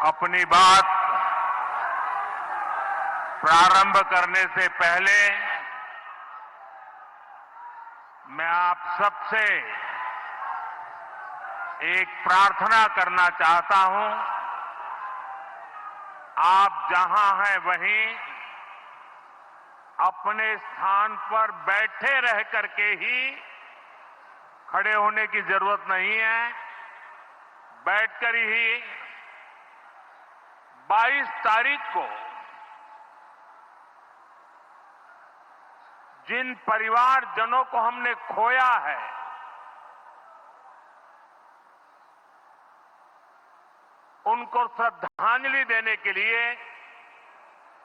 अपनी बात प्रारंभ करने से पहले मैं आप सबसे एक प्रार्थना करना चाहता हूं। आप जहां हैं वहीं अपने स्थान पर बैठे रह करके ही, खड़े होने की जरूरत नहीं है, बैठकर ही 22 तारीख को जिन परिवारजनों को हमने खोया है, उनको श्रद्धांजलि देने के लिए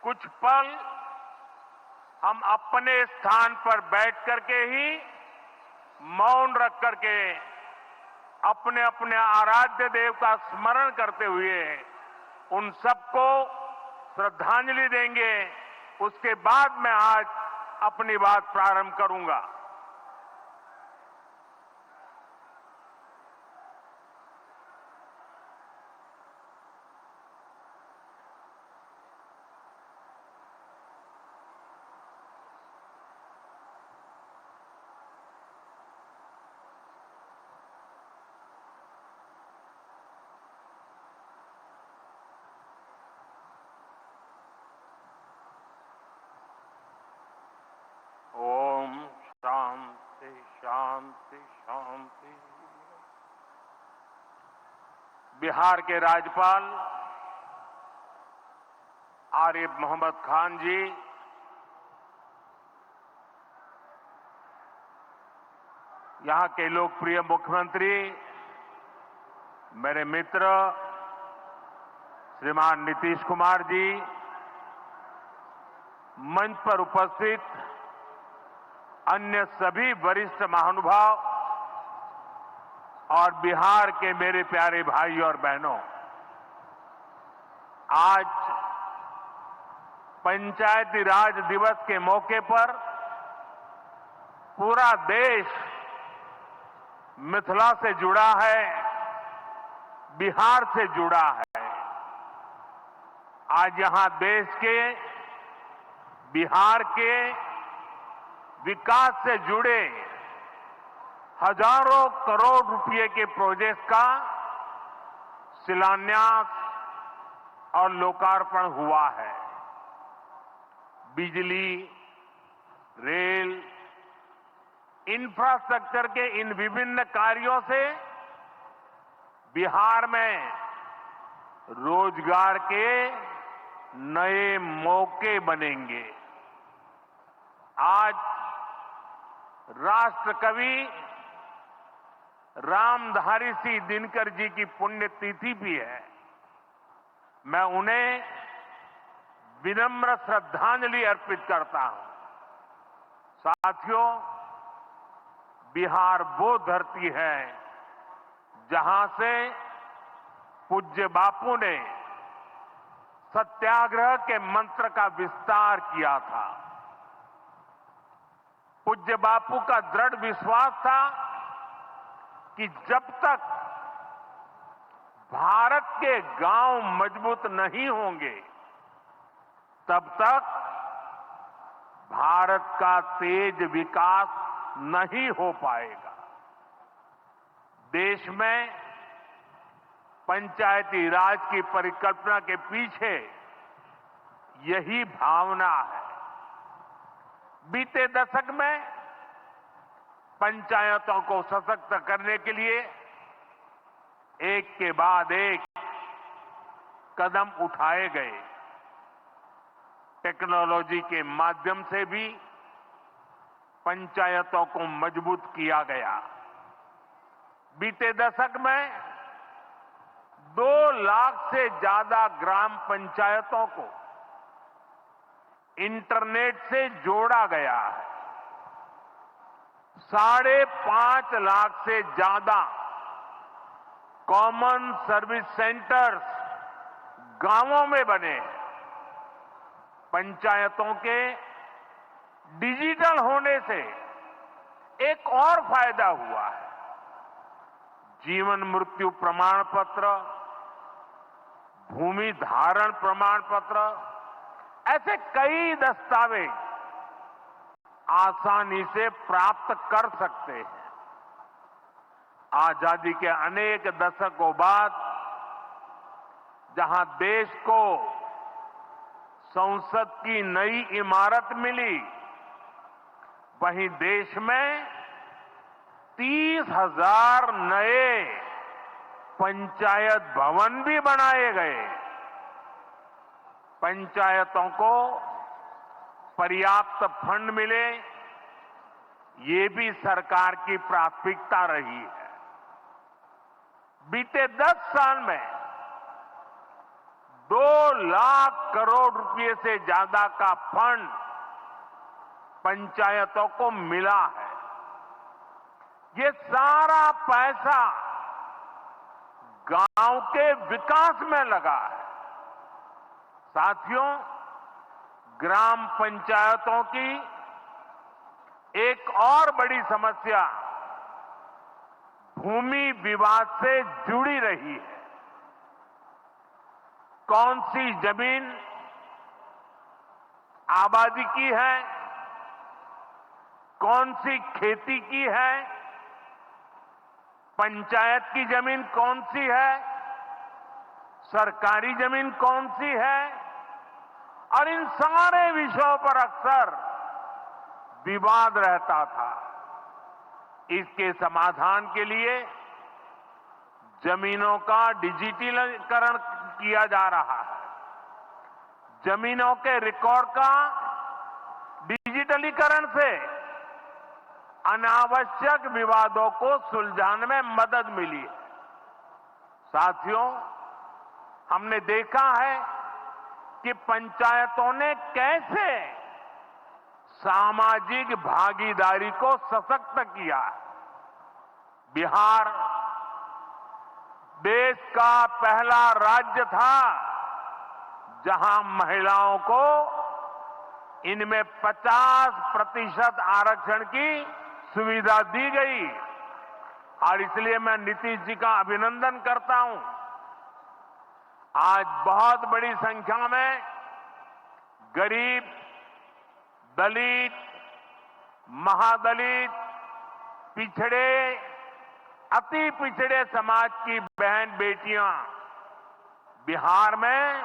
कुछ पल हम अपने स्थान पर बैठ करके ही मौन रख करके अपने अपने आराध्य देव का स्मरण करते हुए उन सबको श्रद्धांजलि देंगे। उसके बाद मैं आज अपनी बात प्रारंभ करूंगा। ओम शांति शांति शांति। बिहार के राज्यपाल आरिफ मोहम्मद खान जी, यहां के लोकप्रिय मुख्यमंत्री मेरे मित्र श्रीमान नीतीश कुमार जी, मंच पर उपस्थित अन्य सभी वरिष्ठ महानुभाव और बिहार के मेरे प्यारे भाई और बहनों, आज पंचायती राज दिवस के मौके पर पूरा देश मिथिला से जुड़ा है, बिहार से जुड़ा है। आज यहां देश के, बिहार के विकास से जुड़े हजारों करोड़ रुपए के प्रोजेक्ट का शिलान्यास और लोकार्पण हुआ है। बिजली, रेल, इंफ्रास्ट्रक्चर के इन विभिन्न कार्यों से बिहार में रोजगार के नए मौके बनेंगे। आज राष्ट्र कवि रामधारी सिंह दिनकर जी की पुण्यतिथि भी है। मैं उन्हें विनम्र श्रद्धांजलि अर्पित करता हूं। साथियों, बिहार वो धरती है जहां से पूज्य बापू ने सत्याग्रह के मंत्र का विस्तार किया था। पूज्य बापू का दृढ़ विश्वास था कि जब तक भारत के गांव मजबूत नहीं होंगे, तब तक भारत का तेज विकास नहीं हो पाएगा। देश में पंचायती राज की परिकल्पना के पीछे यही भावना है। बीते दशक में पंचायतों को सशक्त करने के लिए एक के बाद एक कदम उठाए गए। टेक्नोलॉजी के माध्यम से भी पंचायतों को मजबूत किया गया। बीते दशक में 2 लाख से ज्यादा ग्राम पंचायतों को इंटरनेट से जोड़ा गया है। 5.5 लाख से ज्यादा कॉमन सर्विस सेंटर्स गांवों में बने हैं। पंचायतों के डिजिटल होने से एक और फायदा हुआ है। जीवन मृत्यु प्रमाण पत्र, भूमि धारण प्रमाण पत्र, ऐसे कई दस्तावेज आसानी से प्राप्त कर सकते हैं। आजादी के अनेक दशकों बाद जहां देश को संसद की नई इमारत मिली, वहीं देश में 30,000 नए पंचायत भवन भी बनाए गए। पंचायतों को पर्याप्त फंड मिले, ये भी सरकार की प्राथमिकता रही है। बीते 10 साल में 2 लाख करोड़ रुपए से ज्यादा का फंड पंचायतों को मिला है। ये सारा पैसा गांव के विकास में लगा है। साथियों, ग्राम पंचायतों की एक और बड़ी समस्या भूमि विवाद से जुड़ी रही है। कौन सी जमीन आबादी की है, कौन सी खेती की है, पंचायत की जमीन कौन सी है, सरकारी जमीन कौन सी है, और इन सारे विषयों पर अक्सर विवाद रहता था। इसके समाधान के लिए जमीनों का डिजिटलीकरण किया जा रहा है। जमीनों के रिकॉर्ड का डिजिटलीकरण से अनावश्यक विवादों को सुलझाने में मदद मिली है। साथियों, हमने देखा है कि पंचायतों ने कैसे सामाजिक भागीदारी को सशक्त किया। बिहार देश का पहला राज्य था जहां महिलाओं को इनमें 50% आरक्षण की सुविधा दी गई, और इसलिए मैं नीतीश जी का अभिनंदन करता हूं। आज बहुत बड़ी संख्या में गरीब, दलित, महादलित, पिछड़े, अति पिछड़े समाज की बहन बेटियां बिहार में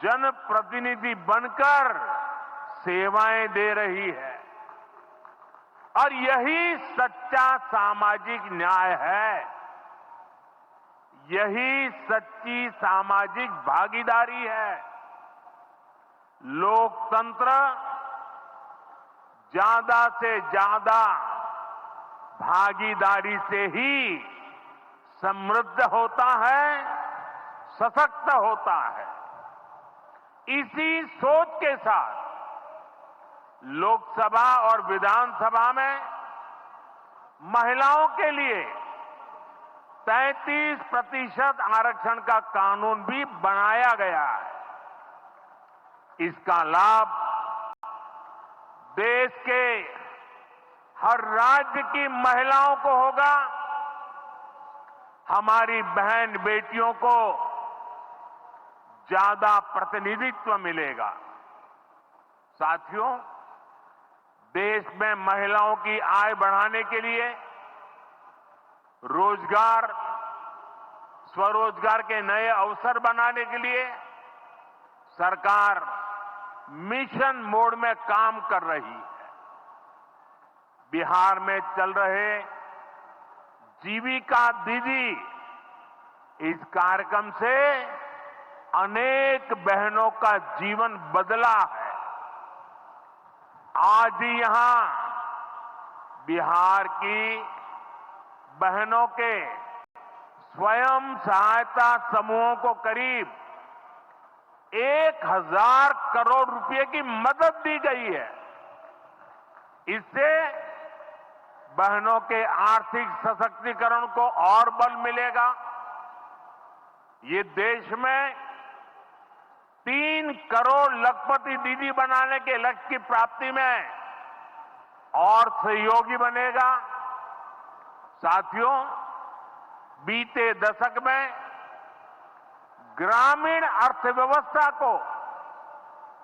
जनप्रतिनिधि बनकर सेवाएं दे रही है, और यही सच्चा सामाजिक न्याय है। यही सच्ची सामाजिक भागीदारी है। लोकतंत्र ज्यादा से ज्यादा भागीदारी से ही समृद्ध होता है, सशक्त होता है। इसी सोच के साथ लोकसभा और विधानसभा में महिलाओं के लिए 33% आरक्षण का कानून भी बनाया गया है। इसका लाभ देश के हर राज्य की महिलाओं को होगा। हमारी बहन बेटियों को ज्यादा प्रतिनिधित्व मिलेगा। साथियों, देश में महिलाओं की आय बढ़ाने के लिए रोजगार, स्वरोजगार के नए अवसर बनाने के लिए सरकार मिशन मोड में काम कर रही है। बिहार में चल रहे जीविका दीदी इस कार्यक्रम से अनेक बहनों का जीवन बदला है। आज ही यहां बिहार की बहनों के स्वयं सहायता समूहों को करीब 1,000 करोड़ रुपए की मदद दी गई है। इससे बहनों के आर्थिक सशक्तिकरण को और बल मिलेगा। ये देश में 3 करोड़ लखपति दीदी बनाने के लक्ष्य की प्राप्ति में और सहयोगी बनेगा। साथियों, बीते दशक में ग्रामीण अर्थव्यवस्था को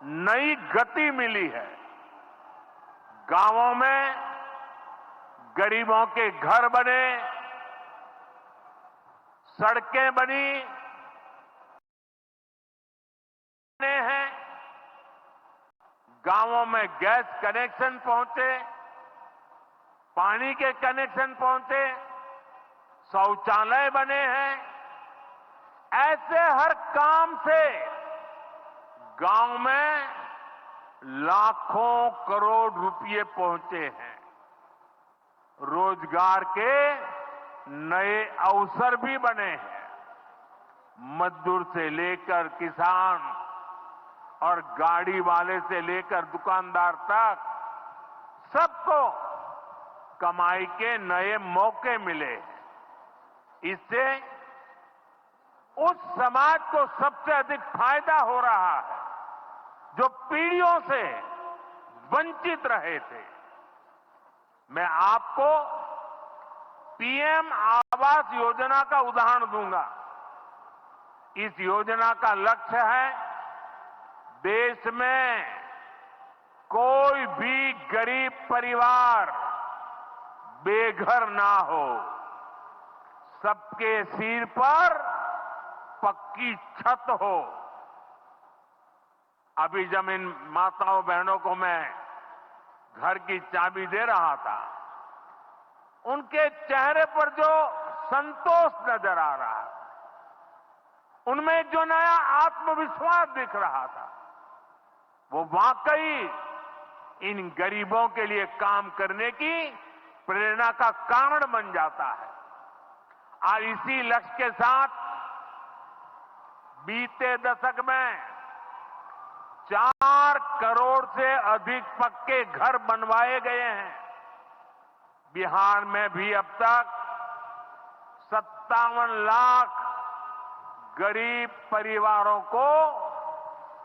नई गति मिली है। गांवों में गरीबों के घर बने, सड़कें बनी हैं, गांवों में गैस कनेक्शन पहुंचे, पानी के कनेक्शन पहुंचे, शौचालय बने हैं। ऐसे हर काम से गांव में लाखों करोड़ रुपए पहुंचे हैं। रोजगार के नए अवसर भी बने हैं। मजदूर से लेकर किसान और गाड़ी वाले से लेकर दुकानदार तक सबको कमाई के नए मौके मिले। इससे उस समाज को सबसे अधिक फायदा हो रहा है जो पीढ़ियों से वंचित रहे थे। मैं आपको पीएम आवास योजना का उदाहरण दूंगा। इस योजना का लक्ष्य है देश में कोई भी गरीब परिवार बेघर ना हो, सबके सिर पर पक्की छत हो। अभी जब इन माताओं बहनों को मैं घर की चाबी दे रहा था, उनके चेहरे पर जो संतोष नजर आ रहा है, उनमें जो नया आत्मविश्वास दिख रहा था, वो वाकई इन गरीबों के लिए काम करने की प्रेरणा का कारण बन जाता है। और इसी लक्ष्य के साथ बीते दशक में 4 करोड़ से अधिक पक्के घर बनवाए गए हैं। बिहार में भी अब तक 57 लाख गरीब परिवारों को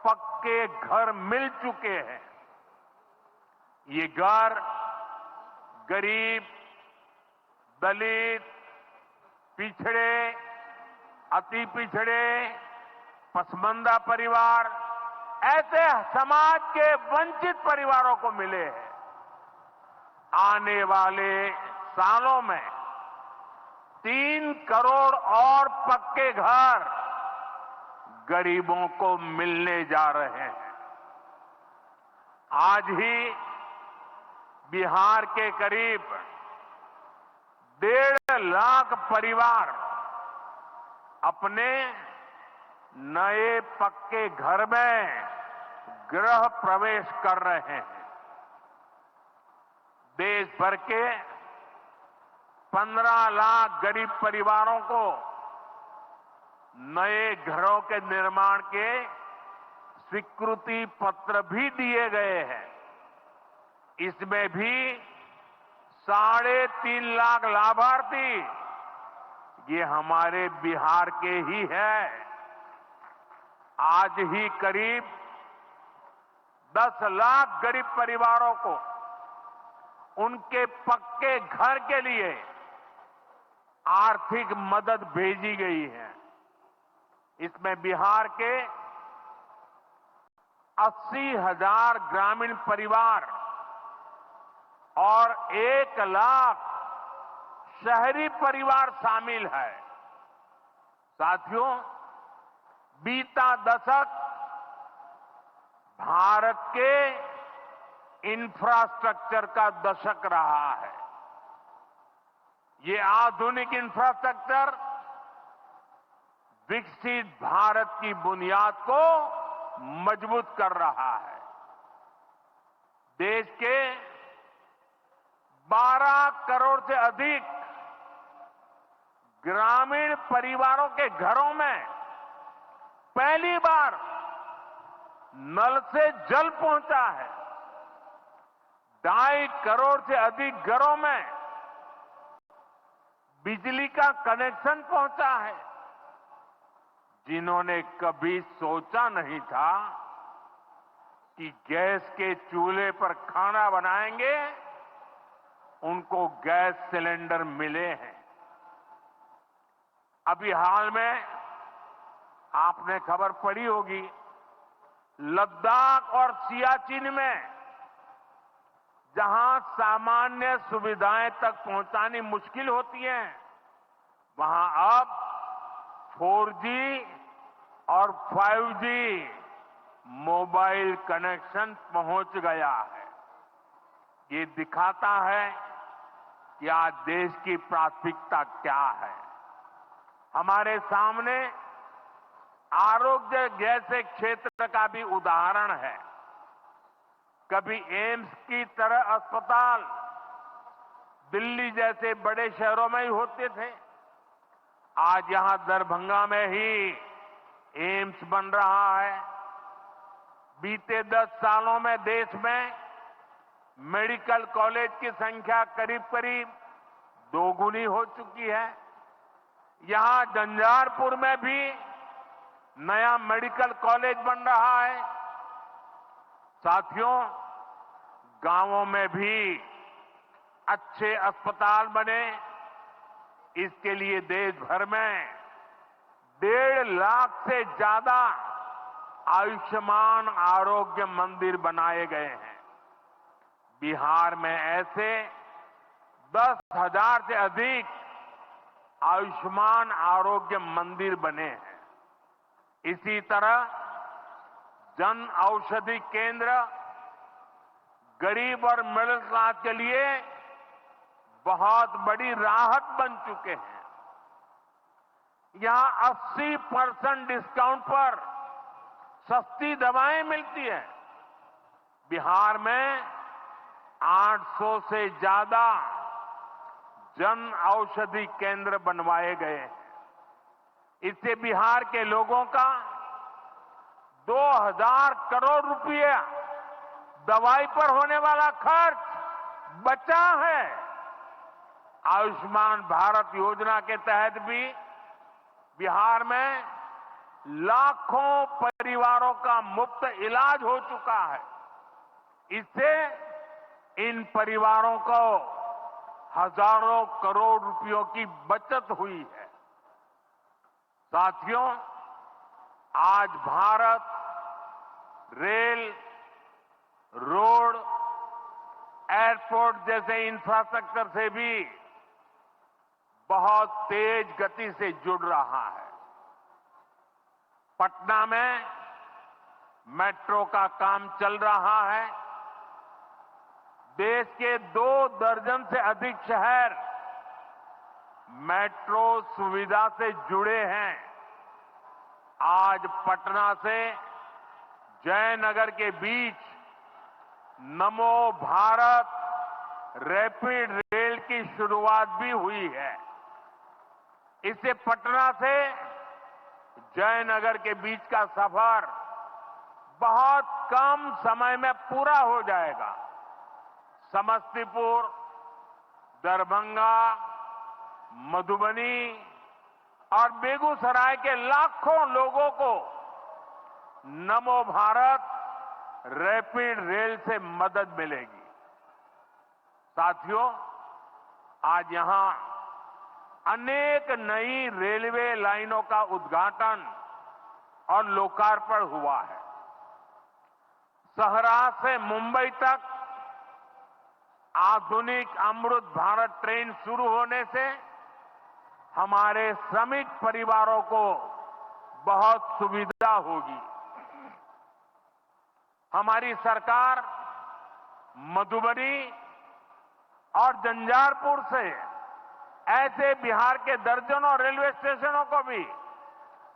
पक्के घर मिल चुके हैं। ये घर गरीब, दलित, पिछड़े, अति पिछड़े, पसमानदा परिवार, ऐसे समाज के वंचित परिवारों को मिले हैं। आने वाले सालों में 3 करोड़ और पक्के घर गरीबों को मिलने जा रहे हैं। आज ही बिहार के करीब 1.5 लाख परिवार अपने नए पक्के घर में गृह प्रवेश कर रहे हैं। देश भर के 15 लाख गरीब परिवारों को नए घरों के निर्माण के स्वीकृति पत्र भी दिए गए हैं। इसमें भी 3.5 लाख लाभार्थी ये हमारे बिहार के ही हैं। आज ही करीब 10 लाख गरीब परिवारों को उनके पक्के घर के लिए आर्थिक मदद भेजी गई है। इसमें बिहार के 80,000 ग्रामीण परिवार और 1 लाख शहरी परिवार शामिल है। साथियों, बीता दशक भारत के इंफ्रास्ट्रक्चर का दशक रहा है। ये आधुनिक इंफ्रास्ट्रक्चर विकसित भारत की बुनियाद को मजबूत कर रहा है। देश के 12 करोड़ से अधिक ग्रामीण परिवारों के घरों में पहली बार नल से जल पहुंचा है। 2.5 करोड़ से अधिक घरों में बिजली का कनेक्शन पहुंचा है। जिन्होंने कभी सोचा नहीं था कि गैस के चूल्हे पर खाना बनाएंगे, उनको गैस सिलेंडर मिले हैं। अभी हाल में आपने खबर पढ़ी होगी, लद्दाख और सियाचिन में जहां सामान्य सुविधाएं तक पहुंचानी मुश्किल होती है, वहां अब 4G और 5G मोबाइल कनेक्शन पहुंच गया है। ये दिखाता है कि आज देश की प्राथमिकता क्या है। हमारे सामने आरोग्य जैसे क्षेत्र का भी उदाहरण है। कभी एम्स की तरह अस्पताल दिल्ली जैसे बड़े शहरों में ही होते थे, आज यहां दरभंगा में ही एम्स बन रहा है। बीते 10 सालों में देश में मेडिकल कॉलेज की संख्या करीब करीब दोगुनी हो चुकी है। यहां झंझारपुर में भी नया मेडिकल कॉलेज बन रहा है। साथियों, गांवों में भी अच्छे अस्पताल बने, इसके लिए देश भर में 1.5 लाख से ज्यादा आयुष्मान आरोग्य मंदिर बनाए गए हैं। बिहार में ऐसे 10,000 से अधिक आयुष्मान आरोग्य मंदिर बने हैं। इसी तरह जन औषधि केंद्र गरीब और मिडिल क्लास के लिए बहुत बड़ी राहत बन चुके हैं। यहां 80% डिस्काउंट पर सस्ती दवाएं मिलती हैं। बिहार में 800 से ज्यादा जन औषधि केंद्र बनवाए गए हैं। इससे बिहार के लोगों का 2,000 करोड़ रुपया दवाई पर होने वाला खर्च बचा है। आयुष्मान भारत योजना के तहत भी बिहार में लाखों परिवारों का मुफ्त इलाज हो चुका है। इससे इन परिवारों को हजारों करोड़ रुपयों की बचत हुई है। साथियों, आज भारत रेल, रोड, एयरपोर्ट जैसे इंफ्रास्ट्रक्चर से भी बहुत तेज गति से जुड़ रहा है। पटना में मेट्रो का काम चल रहा है। देश के 2 दर्जन से अधिक शहर मेट्रो सुविधा से जुड़े हैं। आज पटना से जयनगर के बीच नमो भारत रैपिड रेल की शुरुआत भी हुई है। इससे पटना से जयनगर के बीच का सफर बहुत कम समय में पूरा हो जाएगा। समस्तीपुर, दरभंगा, मधुबनी और बेगूसराय के लाखों लोगों को नमो भारत रैपिड रेल से मदद मिलेगी। साथियों, आज यहां अनेक नई रेलवे लाइनों का उद्घाटन और लोकार्पण हुआ है। सहरा से मुंबई तक आधुनिक अमृत भारत ट्रेन शुरू होने से हमारे श्रमिक परिवारों को बहुत सुविधा होगी। हमारी सरकार मधुबनी और झंझारपुर से ऐसे बिहार के दर्जनों रेलवे स्टेशनों को भी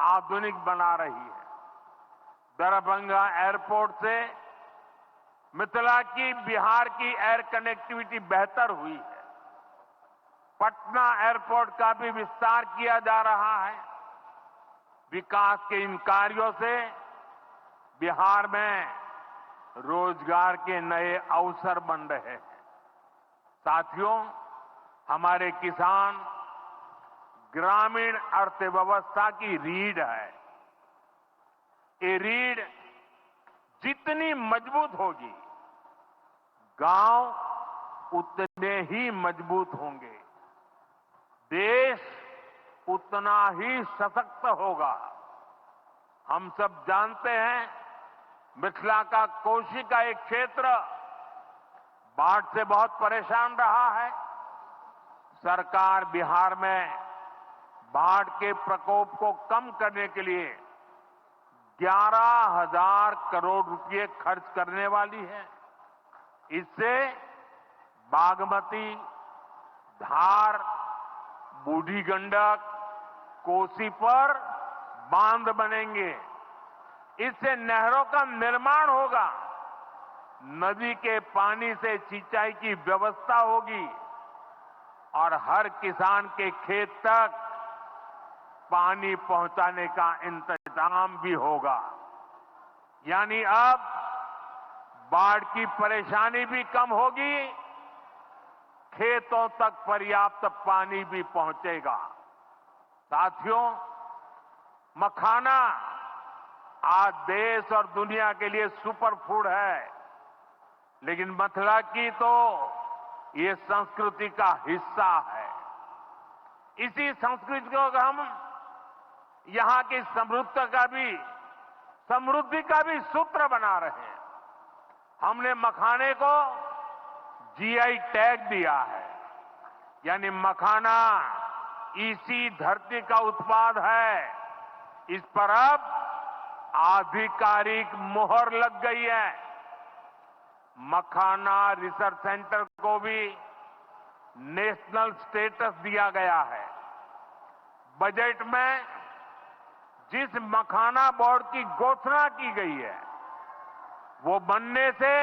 आधुनिक बना रही है। दरभंगा एयरपोर्ट से मिथिला की बिहार की एयर कनेक्टिविटी बेहतर हुई है। पटना एयरपोर्ट का भी विस्तार किया जा रहा है। विकास के इन कार्यों से बिहार में रोजगार के नए अवसर बन रहे हैं। साथियों, हमारे किसान ग्रामीण अर्थव्यवस्था की रीढ़ है। ये रीढ़ जितनी मजबूत होगी, गांव उतने ही मजबूत होंगे, देश उतना ही सशक्त होगा। हम सब जानते हैं मिथिला का कोशी का एक क्षेत्र बाढ़ से बहुत परेशान रहा है। सरकार बिहार में बाढ़ के प्रकोप को कम करने के लिए 11,000 करोड़ रुपए खर्च करने वाली है। इससे बागमती, धार, बूढ़ी गंडक, कोसी पर बांध बनेंगे। इससे नहरों का निर्माण होगा, नदी के पानी से सिंचाई की व्यवस्था होगी और हर किसान के खेत तक पानी पहुंचाने का इंतजाम भी होगा। यानी अब बाढ़ की परेशानी भी कम होगी, खेतों तक पर्याप्त पानी भी पहुंचेगा। साथियों, मखाना आज देश और दुनिया के लिए सुपर फूड है, लेकिन मिथिला की तो ये संस्कृति का हिस्सा है। इसी संस्कृति को हम यहां की समृद्धि का भी सूत्र बना रहे हैं। हमने मखाने को जीआई टैग दिया है, यानी मखाना इसी धरती का उत्पाद है। इस पर अब आधिकारिक मोहर लग गई है। मखाना रिसर्च सेंटर को भी नेशनल स्टेटस दिया गया है। बजट में जिस मखाना बोर्ड की घोषणा की गई है, वो बनने से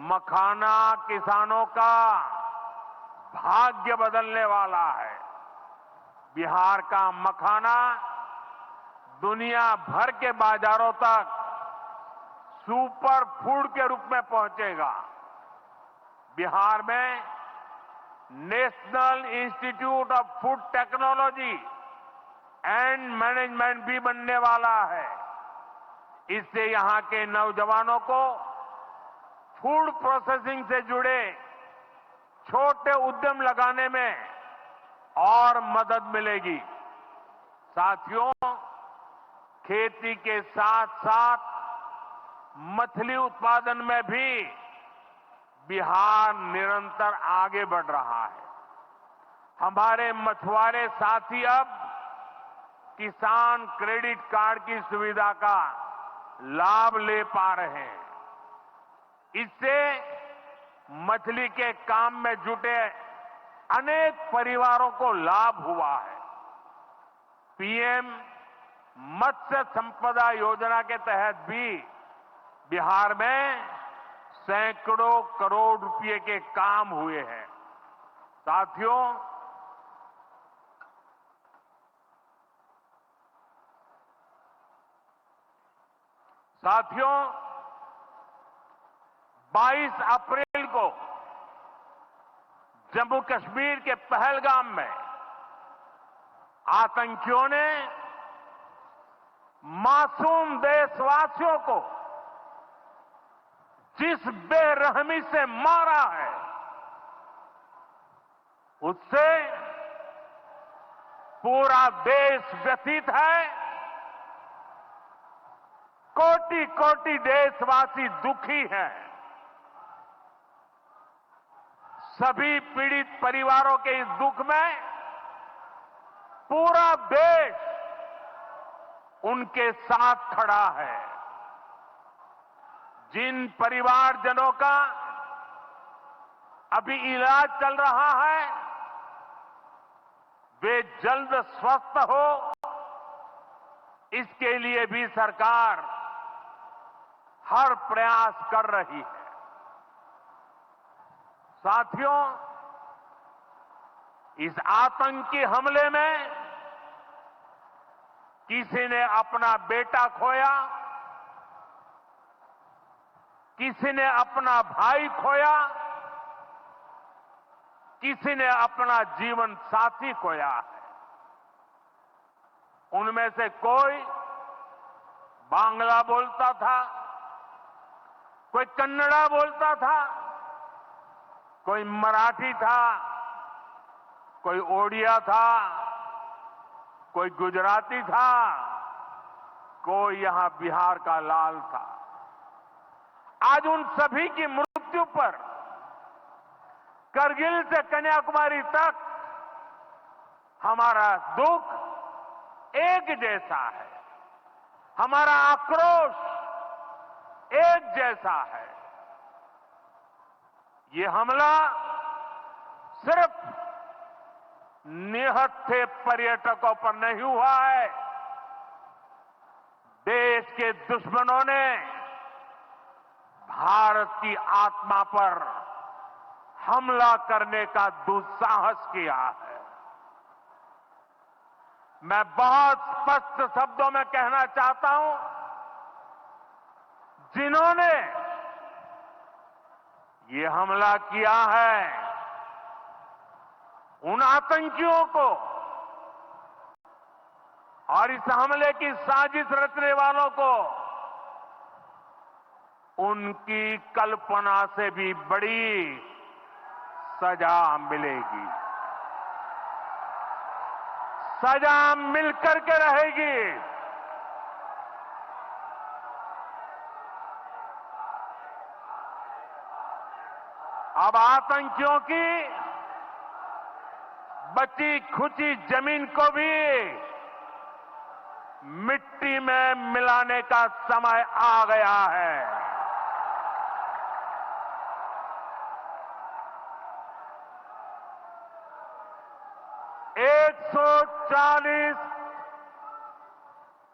मखाना किसानों का भाग्य बदलने वाला है। बिहार का मखाना दुनिया भर के बाजारों तक सुपर फूड के रूप में पहुंचेगा। बिहार में national institute of food technology and management भी बनने वाला है। इससे यहां के नौजवानों को फूड प्रोसेसिंग से जुड़े छोटे उद्यम लगाने में और मदद मिलेगी। साथियों, खेती के साथ साथ मछली उत्पादन में भी बिहार निरंतर आगे बढ़ रहा है। हमारे मछुआरे साथी अब किसान क्रेडिट कार्ड की सुविधा का लाभ ले पा रहे हैं। इससे मछली के काम में जुटे अनेक परिवारों को लाभ हुआ है। पीएम मत्स्य संपदा योजना के तहत भी बिहार में सैकड़ों करोड़ रुपए के काम हुए हैं। साथियों, 22 अप्रैल को जम्मू कश्मीर के पहलगाम में आतंकियों ने मासूम देशवासियों को जिस बेरहमी से मारा है, उससे पूरा देश व्यथित है। कोटि कोटि देशवासी दुखी हैं। सभी पीड़ित परिवारों के इस दुख में पूरा देश उनके साथ खड़ा है। जिन परिवारजनों का अभी इलाज चल रहा है, वे जल्द स्वस्थ हो, इसके लिए भी सरकार हर प्रयास कर रही है। साथियों, इस आतंकी हमले में किसी ने अपना बेटा खोया, किसी ने अपना भाई खोया, किसी ने अपना जीवन साथी खोया है। उनमें से कोई बांग्ला बोलता था, कोई कन्नड़ा बोलता था, कोई मराठी था, कोई ओडिया था, कोई गुजराती था, कोई यहां बिहार का लाल था। आज उन सभी की मृत्यु पर करगिल से कन्याकुमारी तक हमारा दुख एक जैसा है, हमारा आक्रोश एक जैसा है। ये हमला सिर्फ निहत्थे पर्यटकों पर नहीं हुआ है, देश के दुश्मनों ने भारत की आत्मा पर हमला करने का दुस्साहस किया है। मैं बहुत स्पष्ट शब्दों में कहना चाहता हूं, जिन्होंने ये हमला किया है, उन आतंकियों को और इस हमले की साजिश रचने वालों को उनकी कल्पना से भी बड़ी सजा मिलेगी, सजा मिलकर के रहेगी। अब आतंकियों की बची खुची जमीन को भी मिट्टी में मिलाने का समय आ गया है।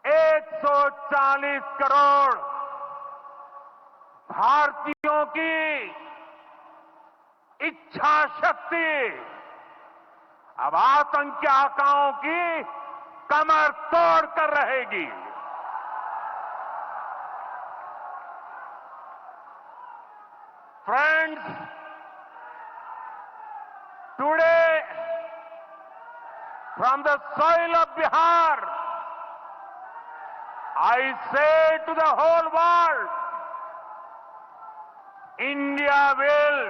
140 करोड़ भारतीयों की इच्छा शक्ति अब आतंकी आकाओं की कमर तोड़ कर रहेगी। Friends, today from the soil of Bihar, I say to the whole world, India will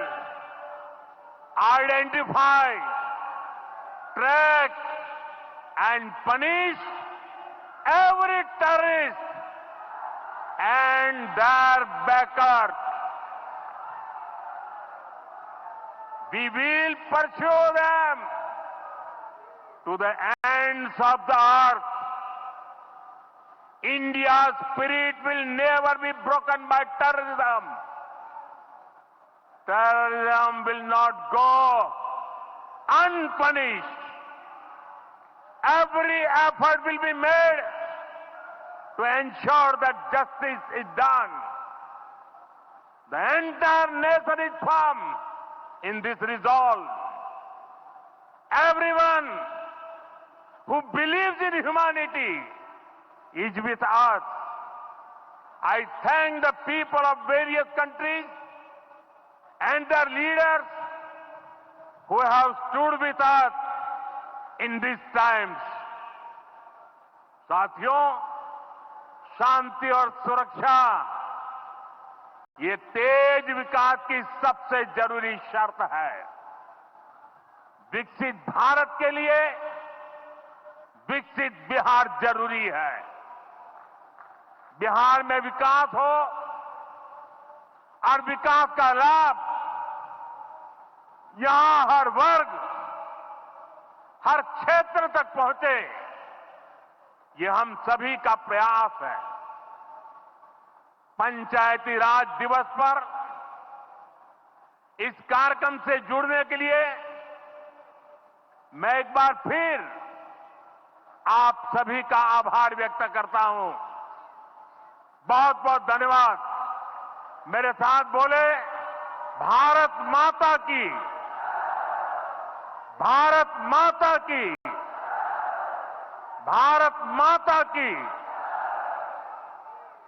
identify, track and punish every terrorist and their backers. We will pursue them to the ends of the earth. India's spirit will never be broken by terrorism. Terrorism will not go unpunished. Every effort will be made to ensure that justice is done. The entire nation is firm in this resolve. Everyone who believes in humanity is with us. I thank the people of various countries and their leaders who have stood with us in these times. साथियों, शांति और सुरक्षा ये तेज विकास की सबसे जरूरी शर्त है। विकसित भारत के लिए विकसित बिहार जरूरी है। बिहार में विकास हो और विकास का लाभ यहां हर वर्ग, हर क्षेत्र तक पहुंचे, ये हम सभी का प्रयास है। पंचायती राज दिवस पर इस कार्यक्रम से जुड़ने के लिए मैं एक बार फिर आप सभी का आभार व्यक्त करता हूं। बहुत बहुत धन्यवाद। मेरे साथ बोले, भारत माता की, भारत माता की, भारत माता की।